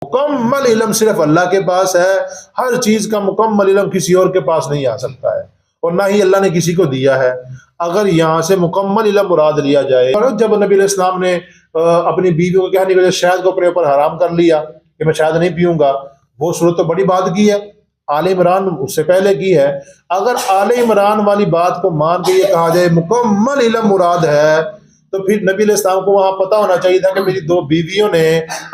مکمل علم صرف اللہ کے پاس ہے، ہر چیز کا مکمل علم کسی اور کے پاس نہیں آ سکتا ہے، اور نہ ہی اللہ نے کسی کو دیا ہے۔ اگر یہاں سے مکمل علم مراد لیا جائے، اور جب نبی علیہ السلام نے اپنی بیویوں کو کہنے کی وجہ شہد کو اپنے اوپر حرام کر لیا کہ میں شہد نہیں پیوں گا، وہ صورت تو بڑی بات کی ہے، آل عمران اس سے پہلے کی ہے۔ اگر آل عمران والی بات کو مان کے یہ کہا جائے مکمل علم مراد ہے، تو پھر نبی علیہ السلام کو وہاں پتہ ہونا چاہیے تھا کہ میری دو بیویوں نے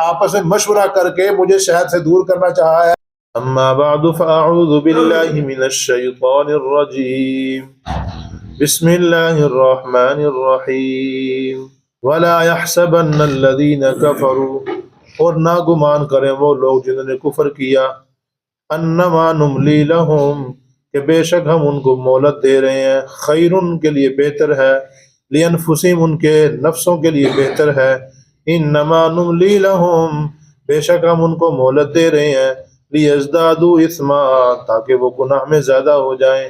آپس میں مشورہ کر کے مجھے شہد سے دور کرنا چاہا ہے۔ اما بعد فاعوذ باللہ من الشیطان الرجیم، بسم اللہ الرحمن الرحیم، ولا يحسبن الذین کفروا، اور نہ گمان کریں وہ لوگ جنہوں نے کفر کیا، انما نملی لہم، کہ بے شک ہم ان کو مہلت دے رہے ہیں، خیر ان کے لیے بہتر ہے، لینفسہم ان کے نفسوں کے لیے بہتر ہے، انما نملی لہم، بے شک ہم ان کو مہلت دے رہے ہیں، لیزدادوا اثما، تاکہ وہ گناہ میں زیادہ ہو جائیں،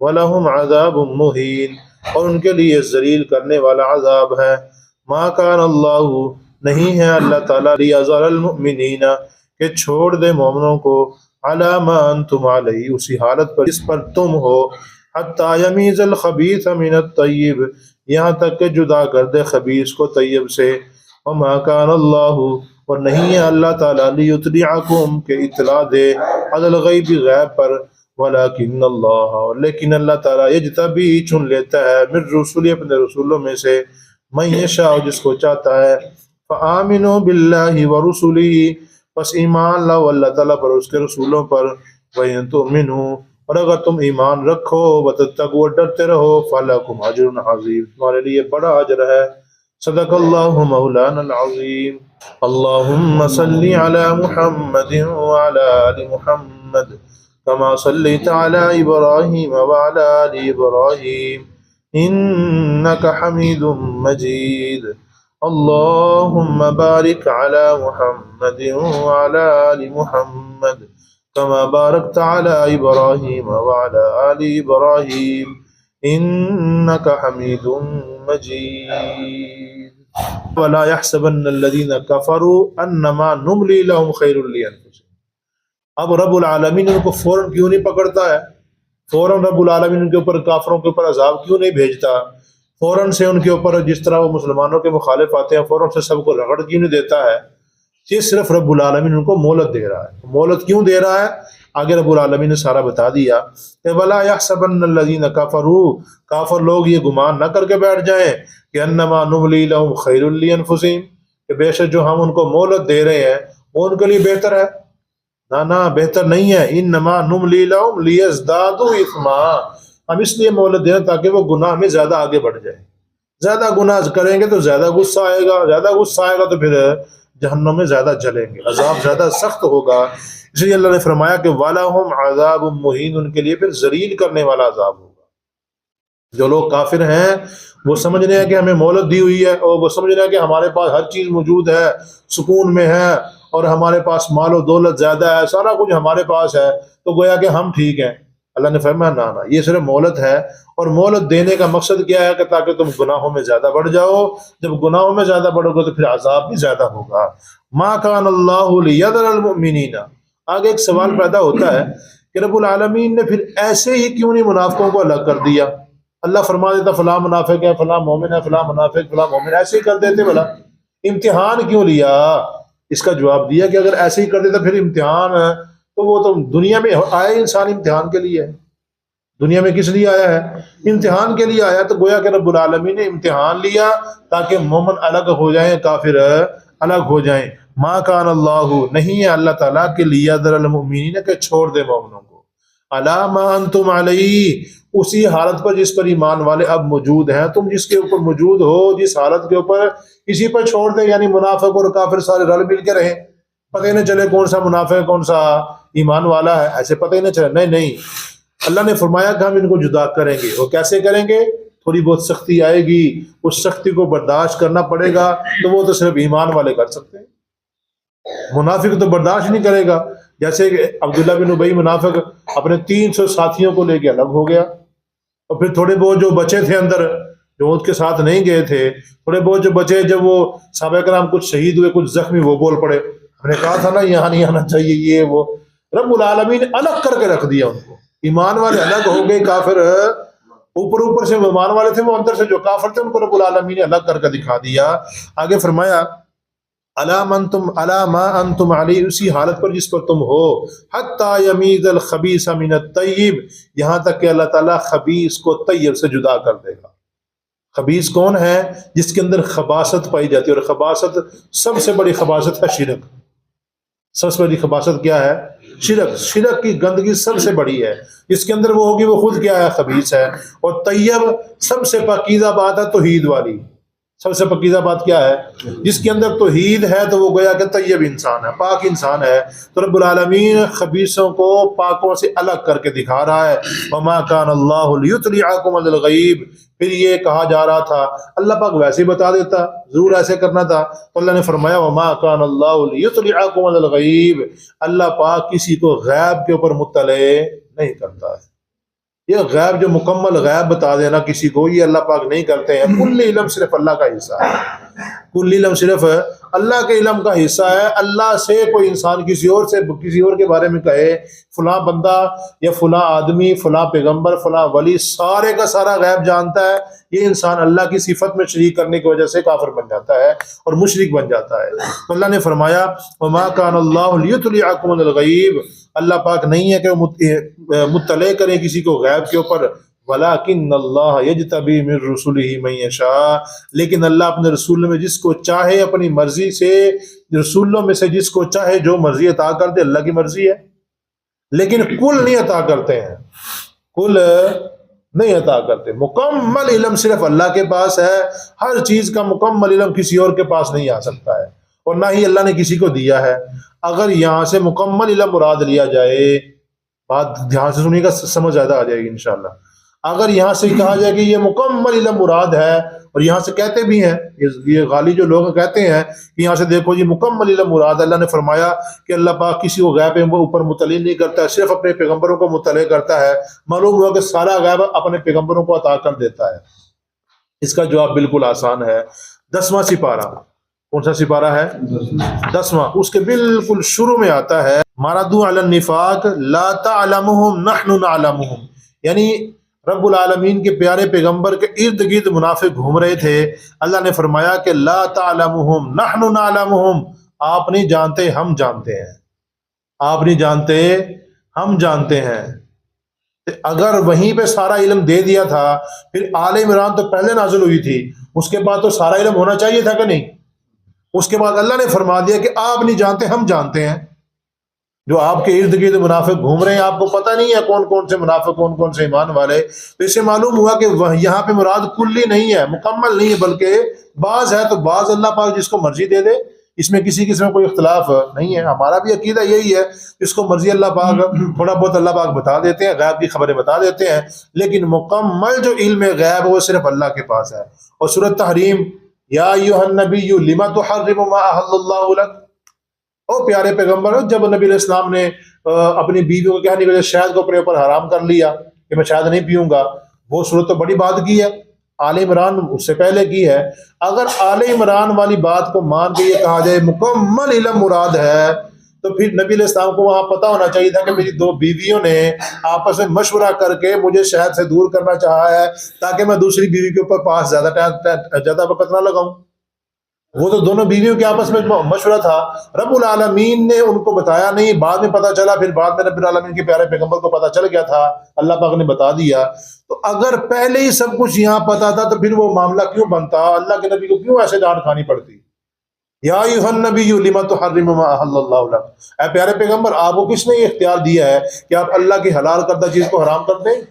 ولہم عذاب مہین، اور ان کے لیے ذلیل کرنے والا عذاب ہے۔ ما کان اللہ، نہیں ہے اللہ تعالیٰ، لیذر المؤمنین، کہ چھوڑ دے مومنوں کو، علی ما انتم علیہ، اسی حالت پر جس پر تم ہو، حتی یمیز الخبیث من الطیب، یہاں تک کہ جدا کر دے خبیث کو طیب سے، وما کان اللہ، اور نہیں ہے اللہ تعالیٰ، لیطلعکم، کہ اطلاع دے علی الغیب، غیب پر، ولکن اللہ، لیکن اللہ تعالیٰ یجتبی، چن لیتا ہے، من رسول، اپنے رسولوں میں سے، من یشاء، جس کو چاہتا ہے، فآمنوا باللہ ورسلہ، پس ایمان لاؤ اللہ تعالیٰ پر، اس کے رسولوں پر، وَإِن تُؤْمِنُوا، اور اگر تم ایمان رکھو، وَتَتَّقُوا، ڈرتے رہو، فَلَكُمْ أَجْرٌ عَظِيمٌ، تمہارے لیے بڑا اجر ہے۔ صدق اللہ مولانا العظیم۔ اللہم صلی علی محمد وعلی آل محمد، کما صلیت علی ابراہیم وعلی آل ابراہیم، انک حمید مجید۔ اللہم بارک علی محمد وعلی آل محمد، کما بارکت علی ابراہیم وعلی آل ابراہیم، انک حمید مجید۔ ولا يحسبن الذین کفروا انما نملی لهم خیر لانفسهم۔ اب رب العالمین ان کو فوراً کیوں نہیں پکڑتا ہے؟ فوراً رب العالمین ان کے اوپر، کافروں کے اوپر عذاب کیوں نہیں بھیجتا؟ فوراً سے ان کے اوپر جس طرح وہ مسلمانوں کے مخالف آتے ہیں فوراً سے سب کو رگڑ کیوں نہیں دیتا ہے؟ یہ صرف رب العالمین ان کو مہلت دے رہا ہے۔ مہلت کیوں دے رہا ہے؟ آگے رب العالمین نے سارا بتا دیا کہ وَلَا يَحْسَبَنَّ الَّذِينَ كَفَرُوا، کافر لوگ یہ گمان نہ کر کے بیٹھ جائیں کہ انما نملی لہم خیر لانفسہم، کہ بے شک جو ہم ان کو مہلت دے رہے ہیں وہ ان کے لیے بہتر ہے۔ نہ بہتر نہیں ہے، انما نملی لہم لیزدادوا اثما، ہم اس لیے مہلت دے رہے ہیں تاکہ وہ گناہ میں زیادہ آگے بڑھ جائیں۔ زیادہ گناہ کریں گے تو زیادہ غصہ آئے گا، زیادہ غصہ آئے گا تو پھر جہنم میں زیادہ جلیں گے، عذاب زیادہ سخت ہوگا۔ اس لیے اللہ نے فرمایا کہ وَلَهُمْ عَذَابٌ مُّهِينٌ، ان کے لیے پھر ذلیل کرنے والا عذاب ہوگا۔ جو لوگ کافر ہیں وہ سمجھ رہے ہیں کہ ہمیں مہلت دی ہوئی ہے، اور وہ سمجھ رہے ہیں کہ ہمارے پاس ہر چیز موجود ہے، سکون میں ہے، اور ہمارے پاس مال و دولت زیادہ ہے، سارا کچھ ہمارے پاس ہے، تو گویا کہ ہم ٹھیک ہیں۔ اللہ نے فرمایا نہ، یہ صرف مہلت ہے، اور مہلت دینے کا مقصد کیا ہے کہ تاکہ تم گناہوں میں زیادہ بڑھ جاؤ۔ جب گناہوں میں زیادہ بڑھو گے تو پھر عذاب بھی زیادہ ہوگا۔ ما کان اللہ لیذر المؤمنین، آگے ایک سوال پیدا ہوتا ہے کہ رب العالمین نے پھر ایسے ہی کیوں نہیں منافقوں کو الگ کر دیا؟ اللہ فرما دیتا فلاں منافق ہے، فلاں مومن ہے، فلاں منافق، فلاں مومن، ایسے ہی کر دیتے، بھلا امتحان کیوں لیا؟ اس کا جواب دیا کہ اگر ایسے ہی کر دیتا پھر امتحان ہے تو وہ تو دنیا میں آئے، انسان امتحان کے لیے ہے۔ دنیا میں کس لیے آیا ہے؟ امتحان کے لیے آیا۔ تو گویا کہ رب العالمین نے امتحان لیا تاکہ مومن الگ ہو جائیں، کافر الگ ہو جائیں۔ ما کان اللہ، نہیں ہے اللہ تعالیٰ کے لیذر المؤمنین، کہ چھوڑ دے مومنوں کو، علی ما انتم علیہ، اسی حالت پر جس پر ایمان والے اب موجود ہیں۔ تم جس کے اوپر موجود ہو، جس حالت کے اوپر، اسی پر چھوڑ دے، یعنی منافق اور کافر سارے رل مل کے رہیں، پتہ ہی نہ چلے کون سا منافق کون سا ایمان والا ہے، ایسے پتہ ہی نہ چلے۔ نہیں، اللہ نے فرمایا کہ ہم ان کو جدا کریں گے۔ اور کیسے کریں گے؟ تھوڑی بہت سختی آئے گی، اس سختی کو برداشت کرنا پڑے گا، تو وہ تو صرف ایمان والے کر سکتے ہیں، منافق تو برداشت نہیں کرے گا۔ جیسے کہ عبداللہ بن ابی منافق اپنے 300 ساتھیوں کو لے کے الگ ہو گیا، اور پھر تھوڑے بہت جو بچے تھے اندر، جو اس کے ساتھ نہیں گئے تھے، تھوڑے بہت جو بچے، جب وہ صحابہ کرام کچھ شہید ہوئے، کچھ زخمی، وہ بول پڑے ہم نے کہا تھا نا یہاں نہیں آنا چاہیے یہ وہ، رب العالمین نے الگ کر کے رکھ دیا ان کو. ایمان والے الگ ہو گئے، کافر اوپر سے ایمان والے تھے، وہ اندر سے جو کافر تھے ان کو رب العالمین نے الگ کر کے دکھا دیا. آگے فرمایا الا ما انتم علی، اسی حالت پر جس پر تم ہو، حتی یمیز الخبیث من الطیب، یہاں تک کہ اللہ تعالیٰ خبیث کو طیب سے جدا کر دے گا. خبیث کون ہے؟ جس کے اندر خباثت پائی جاتی ہے، اور خباثت سب سے بڑی خباثت ہے شرک. سب سے بڑی خباثت کیا ہے؟ شرک. شرک کی گندگی سب سے بڑی ہے، جس کے اندر وہ ہوگی وہ خود کیا ہے؟ خبیث ہے. اور طیب سب سے پاکیزہ بات ہے توحید والی. سب سے پاکیزہ بات کیا ہے؟ جس کے اندر توحید ہے تو وہ گویا کہ طیب انسان ہے، پاک انسان ہے. تو رب العالمین خبیثوں کو پاکوں سے الگ کر کے دکھا رہا ہے. وما کان اللہ لیطلعکم علی الغیب، پھر یہ کہا جا رہا تھا اللہ پاک ویسے ہی بتا دیتا، ضرور ایسے کرنا تھا. تو اللہ نے فرمایا وما کان اللہ لیطلعکم علی الغیب، اللہ پاک کسی کو غیب کے اوپر مطلع نہیں کرتا ہے. یہ غیب جو مکمل غیب بتا دینا کسی کو، یہ اللہ پاک نہیں کرتے ہیں. کل علم صرف اللہ کا حصہ ہے، کل علم صرف اللہ کے علم کا حصہ ہے. اللہ سے کوئی انسان کسی اور کے بارے میں کہے فلاں بندہ یا فلاں آدمی، فلاں پیغمبر، فلاں ولی سارے کا سارا غیب جانتا ہے، یہ انسان اللہ کی صفت میں شریک کرنے کی وجہ سے کافر بن جاتا ہے اور مشرک بن جاتا ہے. تو اللہ نے فرمایا وما کان اللہ لیطلعکم علی الغیب، اللہ پاک نہیں ہے کہ وہ مطلع کریں کسی کو غیب کے اوپر. ولیکن اللہ یجتبی من رسلہ من یشاء، لیکن اللہ اپنے رسولوں میں جس کو چاہے اپنی مرضی سے، رسولوں میں سے جس کو چاہے جو مرضی عطا کر دے، اللہ کی مرضی ہے. لیکن کل نہیں عطا کرتے ہیں، کل نہیں عطا کرتے. مکمل علم صرف اللہ کے پاس ہے، ہر چیز کا مکمل علم کسی اور کے پاس نہیں آ سکتا ہے، اور نہ ہی اللہ نے کسی کو دیا ہے. اگر یہاں سے مکمل علم مراد لیا جائے، بات دھیان سے سنیے گا، سمجھ زیادہ آ جائے گی انشاءاللہ. اگر یہاں سے کہا جائے کہ یہ مکمل علم مراد ہے، اور یہاں سے کہتے بھی ہیں یہ غالی جو لوگ کہتے ہیں کہ یہاں سے دیکھو یہ مکمل علم مراد ہے، اللہ نے فرمایا کہ اللہ پاک کسی کو غیب اوپر مطلع نہیں کرتا ہے، صرف اپنے پیغمبروں کو مطلع کرتا ہے. معلوم ہوا کہ سارا غیب اپنے پیغمبروں کو عطا کر دیتا ہے. اس کا جواب بالکل آسان ہے. 10واں سپارہ، کون سا سپارہ ہے؟ 10واں. اس کے بالکل شروع میں آتا ہے مردوا علی النفاق لا تعلمهم نحن نعلمهم، یعنی رب العالمین کے پیارے پیغمبر کے ارد گرد منافق گھوم رہے تھے. اللہ نے فرمایا کہ لا تعلمهم نحن نعلمهم، آپ نہیں جانتے ہم جانتے ہیں، آپ نہیں جانتے ہم جانتے ہیں. اگر وہیں پہ سارا علم دے دیا تھا، پھر آل عمران تو پہلے نازل ہوئی تھی، اس کے بعد تو سارا علم ہونا چاہیے تھا کہ نہیں؟ اس کے بعد اللہ نے فرما دیا کہ آپ نہیں جانتے ہم جانتے ہیں. جو آپ کے ارد گرد منافق گھوم رہے ہیں، آپ کو پتہ نہیں ہے کون کون سے منافق، کون کون سے ایمان والے. تو اس سے معلوم ہوا کہ یہاں پہ مراد کلی نہیں ہے، مکمل نہیں ہے، بلکہ بعض ہے. تو بعض اللہ پاک جس کو مرضی دے دے، اس میں کسی قسم کوئی اختلاف نہیں ہے. ہمارا بھی عقیدہ یہی ہے، اس کو مرضی اللہ پاک تھوڑا بہت اللہ پاک بتا دیتے ہیں، غیب کی خبریں بتا دیتے ہیں، لیکن مکمل جو علم غیب ہے وہ صرف اللہ کے پاس ہے. اور سورۃ تحریم یا ایھا النبی لم تحرم ما احل اللہ لک، او پیارے پیغمبر، جب نبی علیہ السلام نے اپنی بیویوں کو کہنے کے شہد کو اپنے اوپر حرام کر لیا کہ میں شہد نہیں پیوں گا، وہ صورت تو بڑی بات کی ہے، آل عمران اس سے پہلے کی ہے. اگر آل عمران والی بات کو مان کے یہ کہا جائے مکمل علم مراد ہے، تو پھر نبی علیہ السلام کو وہاں پتہ ہونا چاہیے تھا کہ میری 2 بیویوں نے آپس میں مشورہ کر کے مجھے شہد سے دور کرنا چاہا ہے تاکہ میں دوسری بیوی کے اوپر پاس زیادہ وقت نہ لگاؤں. وہ تو دونوں بیویوں کے آپس میں مشورہ تھا، رب العالمین نے ان کو بتایا نہیں، بعد میں پتہ چلا، پھر بعد میں رب العالمین کے پیارے پیغمبر کو پتہ چل گیا تھا، اللہ پاک نے بتا دیا. تو اگر پہلے ہی سب کچھ یہاں پتہ تھا تو پھر وہ معاملہ کیوں بنتا؟ اللہ کے نبی کو کیوں ایسے ڈانٹ کھانی پڑتی؟ یا ایھا النبی لم تحرم ما احل اللہ لک، اے پیارے پیغمبر آپ کو کس نے یہ اختیار دیا ہے کہ آپ اللہ کی حلال کردہ چیز کو حرام کر دیں؟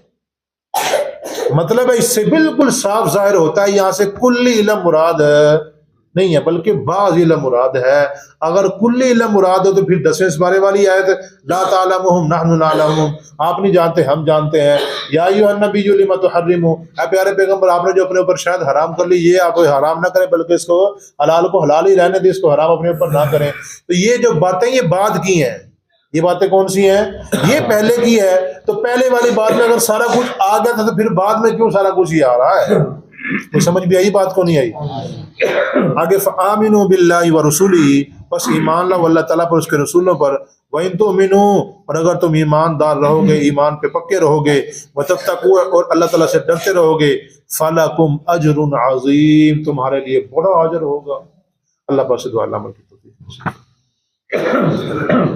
مطلب ہے اس سے بالکل صاف ظاہر ہوتا ہے یہاں سے کلی علم مراد نہیں ہے، بلکہ بعض علم مراد ہے. اگر کلی علم مراد ہو تو پھر 10ویں سپارے والی آیت لا تعلمهم نحن نعلمهم، آپ نہیں جانتے ہم جانتے ہیں. یا ایھا النبی لم تحرم، اے پیارے پیغمبر آپ نے جو اپنے اوپر شاید حرام کر لی، یہ آپ حرام نہ کریں بلکہ اس کو حلال کو حلال ہی رہنے دیں، اس کو حرام اپنے اوپر نہ کریں. تو یہ جو باتیں یہ بعد کی ہیں، یہ باتیں کون سی ہیں؟ یہ پہلے کی ہے. تو پہلے والی بات میں اگر سارا کچھ آ گیا تھا تو پھر بعد میں کیوں سارا کچھ ہی آ رہا ہے؟ تو سمجھ بھی آئی بات کو نہیں آئی؟ آگے فآمنوا باللہ ورسولہ، بس ایمان لاؤ اللہ تعالیٰ پر اس کے رسولوں پر، وَإِن تُؤْمِنُوا، اور اگر تم ایماندار رہو گے، ایمان پہ پکے رہو گے، وَتَتَّقُوا، اور اللہ تعالیٰ سے ڈرتے رہو گے، فَلَكُمْ أَجْرٌ عَظِيمٌ، تمہارے لیے بڑا اجر ہوگا۔ اللہ پاک سے دعا اللہ عمل کی توفیق۔